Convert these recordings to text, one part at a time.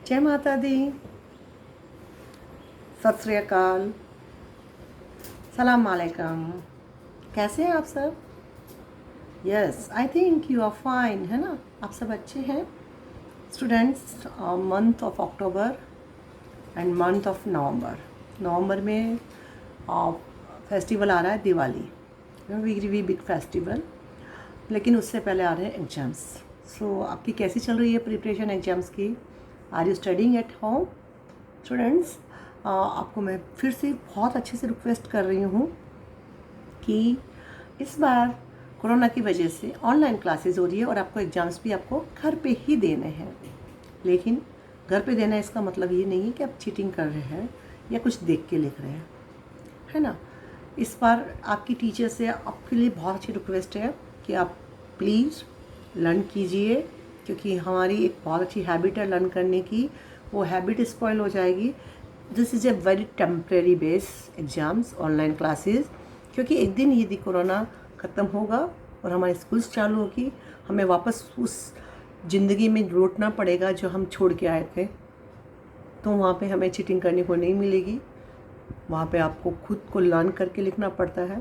जय माता दी, सत श्री अकाल, सलाम अलैकुम। कैसे हैं आप सब? Yes, I think you are fine, है ना? आप सब अच्छे हैं students. Month of October and month of November. नवंबर में फेस्टिवल आ रहा है दिवाली, वी बिग फेस्टिवल। लेकिन उससे पहले आ रहे हैं एग्ज़ाम्स। सो आपकी कैसी चल रही है प्रिपरेशन एग्ज़ाम्स की? Are you studying at home students? आपको मैं फिर से बहुत अच्छे से रिक्वेस्ट कर रही हूँ कि इस बार कोरोना की वजह से ऑनलाइन क्लासेस हो रही है और आपको एग्ज़ाम्स भी आपको घर पे ही देने हैं। लेकिन घर पे देना इसका मतलब ये नहीं है कि आप चीटिंग कर रहे हैं या कुछ देख के लिख रहे हैं, है ना? इस बार आपकी टीचर से आपके लिए बहुत अच्छी रिक्वेस्ट है कि आप प्लीज़ लर्न कीजिए, क्योंकि हमारी एक बहुत अच्छी हैबिट है लर्न करने की, वो हैबिट स्पॉइल हो जाएगी। This is a very temporary base exams, online classes, क्योंकि एक दिन यदि कोरोना ख़त्म होगा और हमारे स्कूल्स चालू होगी, हमें वापस उस ज़िंदगी में लौटना पड़ेगा जो हम छोड़ के आए थे। तो वहाँ पे हमें चीटिंग करने को नहीं मिलेगी, वहाँ पे आपको खुद को लर्न करके लिखना पड़ता है।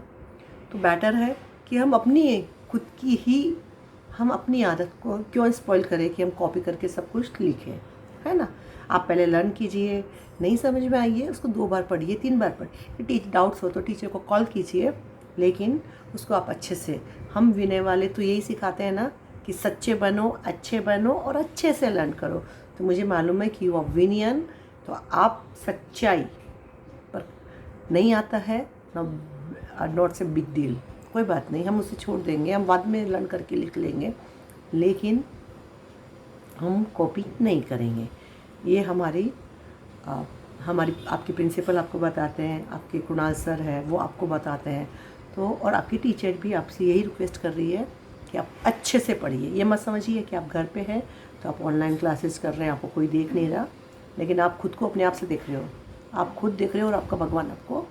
तो बेटर है कि हम अपनी खुद की ही हम अपनी आदत को क्यों स्पॉइल करें कि हम कॉपी करके सब कुछ लिखें, है ना? आप पहले लर्न कीजिए, नहीं समझ में आई है उसको 2 बार पढ़िए, 3 बार पढ़िए। डाउट्स हो तो टीचर को कॉल कीजिए, लेकिन उसको आप अच्छे से, हम विनय वाले तो यही सिखाते हैं ना कि सच्चे बनो, अच्छे बनो और अच्छे से लर्न करो। तो मुझे मालूम है कि यू आर विनियन, तो आप सच्चाई पर नहीं आता है ना, नॉट से बिग डील, कोई बात नहीं, हम उसे छोड़ देंगे, हम बाद में लर्न करके लिख लेंगे, लेकिन हम कॉपी नहीं करेंगे। ये हमारी आपके प्रिंसिपल आपको बताते हैं, आपके कुणाल सर है वो आपको बताते हैं। तो और आपकी टीचर भी आपसे यही रिक्वेस्ट कर रही है कि आप अच्छे से पढ़िए। ये मत समझिए कि आप घर पे हैं तो आप ऑनलाइन क्लासेस कर रहे हैं, आपको कोई देख नहीं रहा, लेकिन आप खुद को अपने आप से देख रहे हो, आप खुद देख रहे हो और आपका भगवान आपको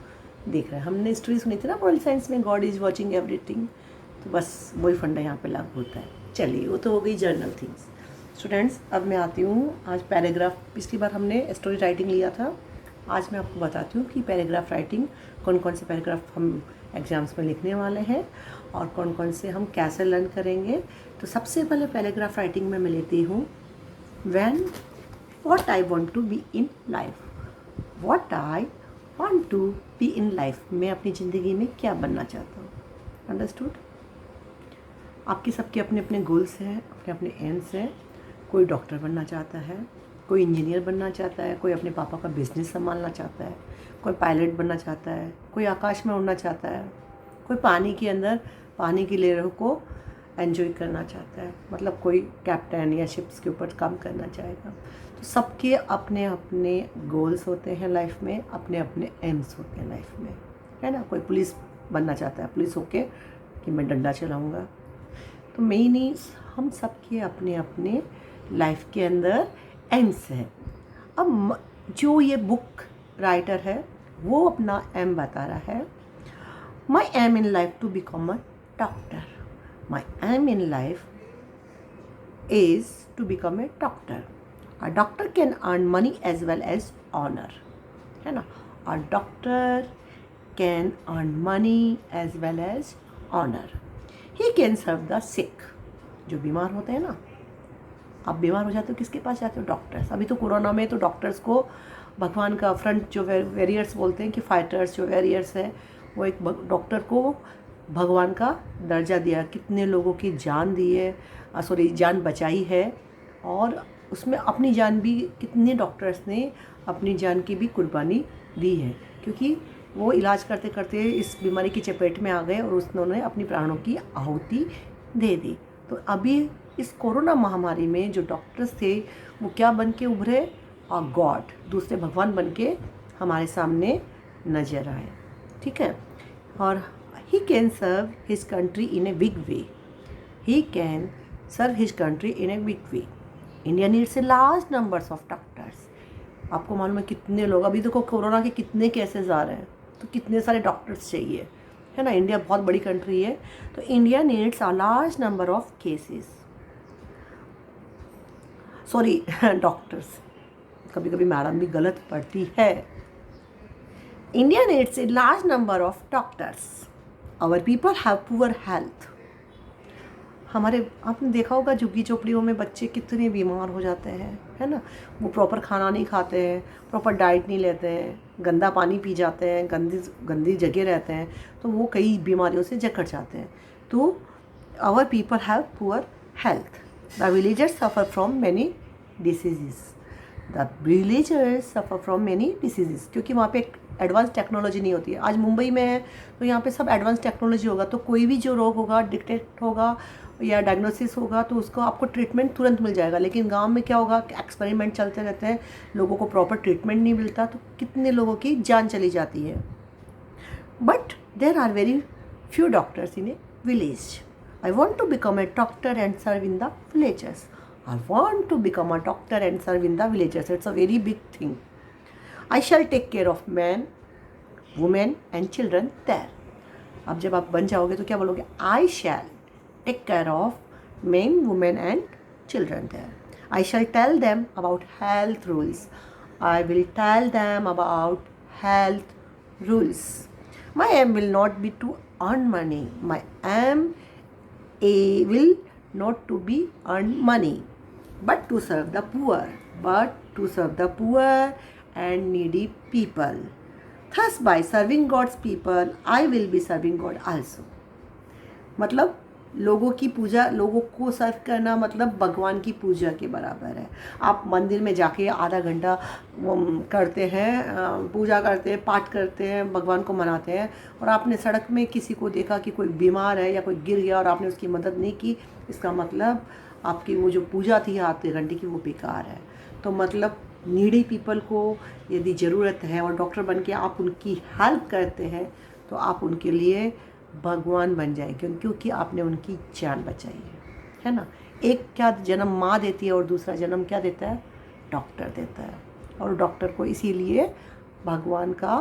देख रहा है। हमने स्टोरी सुनी थी ना मोरल साइंस में, गॉड इज़ वॉचिंग एवरीथिंग, तो बस वही फंडा यहाँ पे लागू होता है। चलिए, वो तो हो गई जर्नल थिंग्स। स्टूडेंट्स, अब मैं आती हूँ आज पैराग्राफ। पिछली बार हमने स्टोरी राइटिंग लिया था, आज मैं आपको बताती हूँ कि पैराग्राफ राइटिंग कौन कौन से पैराग्राफ हम एग्ज़ाम्स में लिखने वाले हैं और कौन कौन से हम कैसे लर्न करेंगे। तो सबसे पहले पैराग्राफ राइटिंग में मैं लेती हूँ when what I want to be in life. What I want to be in life, मैं अपनी ज़िंदगी में क्या बनना चाहता हूँ। अंडरस्टूड? आपके सबके अपने अपने गोल्स हैं, अपने अपने एम्स हैं। कोई डॉक्टर बनना चाहता है, कोई इंजीनियर बनना चाहता है, कोई अपने पापा का बिजनेस संभालना चाहता है, कोई पायलट बनना चाहता है, कोई आकाश में उड़ना चाहता है, कोई पानी के अंदर पानी की लहरों को एंजॉय करना चाहता है, मतलब कोई कैप्टन या शिप्स के ऊपर काम करना चाहेगा। तो सबके अपने अपने गोल्स होते हैं लाइफ में, अपने अपने एम्स होते हैं लाइफ में, है ना? कोई पुलिस बनना चाहता है, पुलिस होके कि मैं डंडा चलाऊँगा। तो मेनली हम सबके अपने अपने लाइफ के अंदर एम्स है। अब जो ये बुक राइटर है वो अपना एम बता रहा है, my aim in life to become a doctor. My aim in life is to become a doctor. A doctor can earn money as well as honour, है ना? A doctor can earn money as well as honour. He can serve the sick. जो बीमार होते हैं ना, आप बीमार हो जाते हो किसके पास जाते हो? डॉक्टर्स। अभी तो कोरोना में तो डॉक्टर्स को भगवान का फ्रंट जो वॉरियर्स बोलते हैं कि फाइटर्स जो वॉरियर्स हैं, वो एक डॉक्टर को भगवान का दर्जा दिया। कितने लोगों की जान दी है, सॉरी जान बचाई है, और उसमें अपनी जान भी कितने डॉक्टर्स ने अपनी जान की भी कुर्बानी दी है, क्योंकि वो इलाज करते करते इस बीमारी की चपेट में आ गए और उन्होंने अपनी प्राणों की आहुति दे दी। तो अभी इस कोरोना महामारी में जो डॉक्टर्स थे वो क्या बन के उभरे? और गॉड, दूसरे भगवान बन के हमारे सामने नजर आए, ठीक है? और he can serve his country in a big way. He can serve his country in a big way. India needs a large numbers of doctors. आपको मालूम है कितने लोग, अभी देखो कोरोना के कितने केसेस आ रहे हैं, तो कितने सारे डॉक्टर्स चाहिए, है ना? इंडिया बहुत बड़ी कंट्री है, तो India needs a large number of cases, sorry doctors. कभी कभी मैडम भी गलत पढ़ती है। India needs a large number of doctors, our people have poor health. हमारे आपने देखा होगा झुग्गी झोपड़ियों में बच्चे कितने बीमार हो जाते हैं, है ना। वो प्रॉपर खाना नहीं खाते हैं, प्रॉपर डाइट नहीं लेते हैं, गंदा पानी पी जाते हैं, गंदी गंदी जगह रहते हैं, तो वो कई बीमारियों से जकड़ जाते हैं। तो our people have poor health, the villagers suffer from many diseases, the villagers suffer from many diseases, क्योंकि वहाँ पे एक एडवांस टेक्नोलॉजी नहीं होती है। आज मुंबई में है तो यहाँ पे सब एडवांस टेक्नोलॉजी होगा, तो कोई भी जो रोग होगा डिटेक्ट होगा या डायग्नोसिस होगा तो उसको आपको ट्रीटमेंट तुरंत मिल जाएगा। लेकिन गांव में क्या होगा कि एक्सपेरिमेंट चलते रहते हैं, लोगों को प्रॉपर ट्रीटमेंट नहीं मिलता, तो कितने लोगों की जान चली जाती है। But there are very few doctors in a village. I want to become a doctor and serve in the villagers. I want to become a doctor and serve in the villages. It's a very big thing. I shall take care of men, women and children there. अब जब आप बन जाओगे तो क्या बोलोगे? I shall take care of men, women and children there. I shall tell them about health rules. I will tell them about health rules. My aim will not be to earn money. My aim will not to be earn money, but to serve the poor and needy people. Thus by serving God's people, I will be serving God also. मतलब लोगों की पूजा, लोगों को सर्व करना मतलब भगवान की पूजा के बराबर है। आप मंदिर में जाके आधा घंटा करते हैं, पूजा करते हैं, पाठ करते हैं, भगवान को मनाते हैं, और आपने सड़क में किसी को देखा कि कोई बीमार है या कोई गिर गया और आपने उसकी मदद नहीं की, इसका मतलब आपकी वो जो पूजा थी आधे घंटे की वो बेकार है। तो मतलब नीडी पीपल को यदि ज़रूरत है और डॉक्टर बन के आप उनकी हेल्प करते हैं तो आप उनके लिए भगवान बन जाए, क्योंकि आपने उनकी जान बचाई है ना। एक क्या जन्म माँ देती है और दूसरा जन्म क्या देता है? डॉक्टर देता है, और डॉक्टर को इसीलिए भगवान का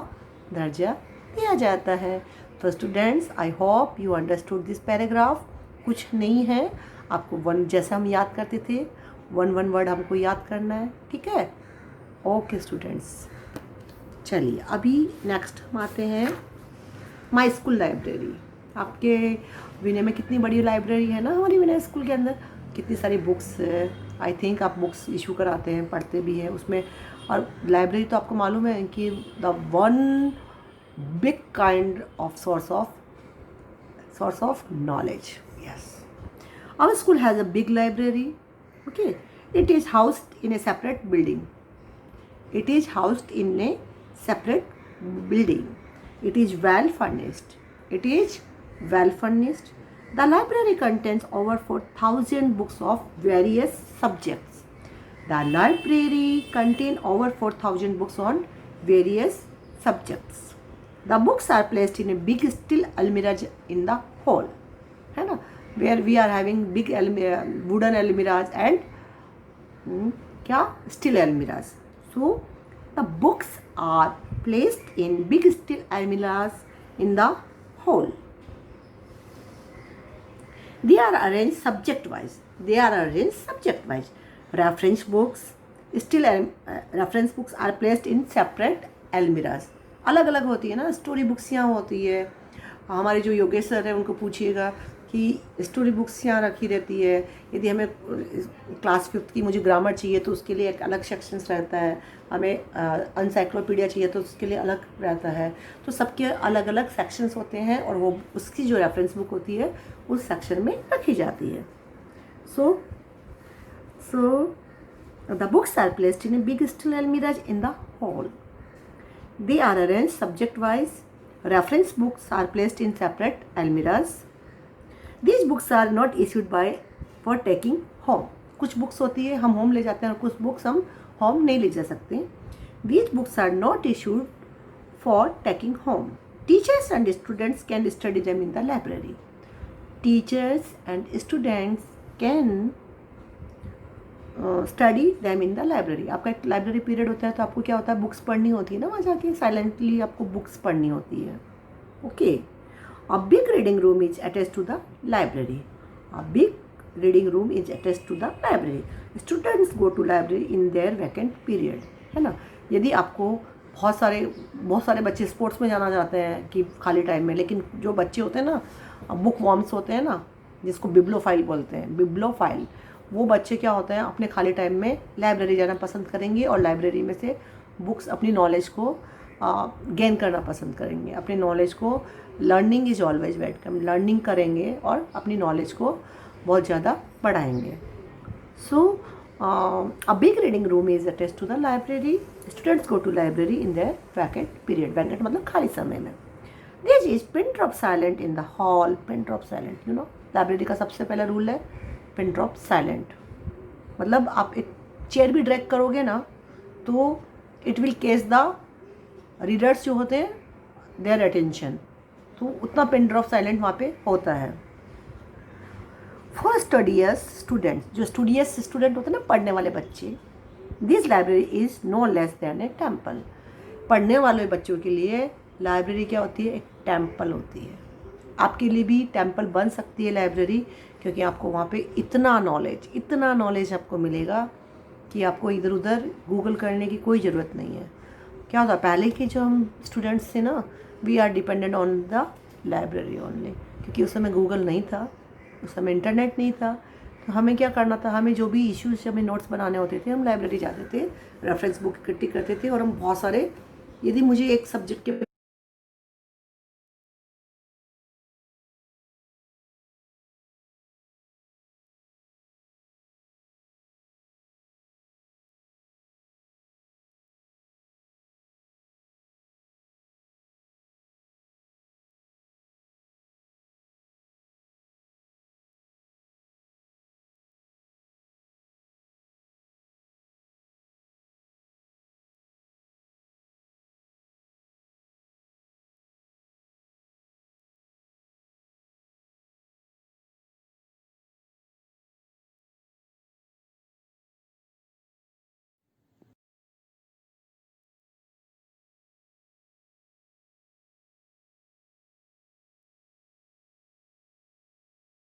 दर्जा दिया जाता है। तो students, I hope you understood this paragraph. कुछ नहीं है, आपको वन जैसे हम याद करते थे, वन वर्ड हमको याद करना है, ठीक है। ओके स्टूडेंट्स, चलिए अभी नेक्स्ट हम आते हैं माई स्कूल लाइब्रेरी। आपके विनय में कितनी बड़ी लाइब्रेरी है ना, हमारी विनय स्कूल के अंदर कितनी सारी बुक्स है। आई थिंक आप बुक्स इशू कराते हैं, पढ़ते भी हैं उसमें। और लाइब्रेरी तो आपको मालूम है कि the one big kind of source of knowledge. Yes, our school has a big library. Okay, it is housed in a separate building. It is well furnished. The library contains over 4,000 books of various subjects. The books are placed in a big steel almirah in the hall, है ना, where we are having big wooden almirahs and steel almirahs. So the books are placed in big steel almirahs in the hall. They are arranged subject wise. Reference books are placed in separate almirahs. अलग अलग होती है ना, story books यहाँ होती है। हमारे जो योगेश सर है उनको पूछिएगा कि स्टोरी बुक्स यहाँ रखी रहती है। यदि हमें क्लास 5th की मुझे ग्रामर चाहिए तो उसके लिए एक अलग सेक्शंस रहता है, हमें एनसाइक्लोपीडिया चाहिए तो उसके लिए अलग रहता है। तो सबके अलग अलग सेक्शंस होते हैं और वो उसकी जो रेफरेंस बुक होती है उस सेक्शन में रखी जाती है। So the books are placed in a big steel almirahs in the hall. They are arranged subject wise. Reference books are placed in separate almirahs. These books are not issued for taking home. कुछ books होती है हम home ले जाते हैं और कुछ books हम होम नहीं ले जा सकते। These books are not issued for taking home. Teachers and students can study them in the library. Teachers and students can study them in the library. आपका एक लाइब्रेरी पीरियड होता है तो आपको क्या होता है, बुक्स पढ़नी होती है ना, वहाँ जाके साइलेंटली आपको बुक्स पढ़नी होती है। Okay, a big reading room is attached to the library. Students go to library in their vacant period. है ना। यदि आपको बहुत सारे बच्चे स्पोर्ट्स में जाना चाहते हैं कि खाली टाइम में, लेकिन जो बच्चे होते हैं ना, बुक वॉर्म्स होते हैं ना, जिसको बिब्लोफाइल बोलते हैं, बिब्लोफाइल, वो बच्चे क्या होते हैं अपने खाली टाइम में लाइब्रेरी जाना पसंद करेंगे और लाइब्रेरी में से बुक्स, अपनी नॉलेज को गेन करना पसंद करेंगे। अपनी नॉलेज को, learning is always welcome, learning करेंगे और अपनी नॉलेज को बहुत ज़्यादा बढ़ाएंगे। सो a big reading room is attached to the library. Students go to library in their vacant period. Vacant मतलब खाली समय में। This is pin drop silent in the hall. Pin drop silent, you know. Library का सबसे पहला rule है pin drop silent. मतलब आप एक चेयर भी ड्रैग करोगे ना तो it will case the readers जो होते हैं देयर अटेंशन, तो उतना पिन ड्रॉप साइलेंट वहाँ पे होता है। फॉर स्टडियस स्टूडेंट्स, जो स्टूडियस स्टूडेंट होते हैं ना, पढ़ने वाले बच्चे, this library is no less than a temple. पढ़ने वाले बच्चों के लिए लाइब्रेरी क्या होती है? एक टेम्पल होती है। आपके लिए भी टेम्पल बन सकती है लाइब्रेरी, क्योंकि आपको वहाँ पे इतना नॉलेज आपको मिलेगा कि आपको इधर उधर गूगल करने की कोई ज़रूरत नहीं है। क्या होता है, पहले के जो हम स्टूडेंट्स थे ना, we are dependent on the library only, क्योंकि उस समय गूगल नहीं था, उस समय इंटरनेट नहीं था। तो हमें क्या करना था, हमें जो भी इश्यूज़, हमें नोट्स बनाने होते थे, हम लाइब्रेरी जाते थे, रेफरेंस बुक इकट्ठी करते थे और हम बहुत सारे, यदि मुझे एक सब्जेक्ट के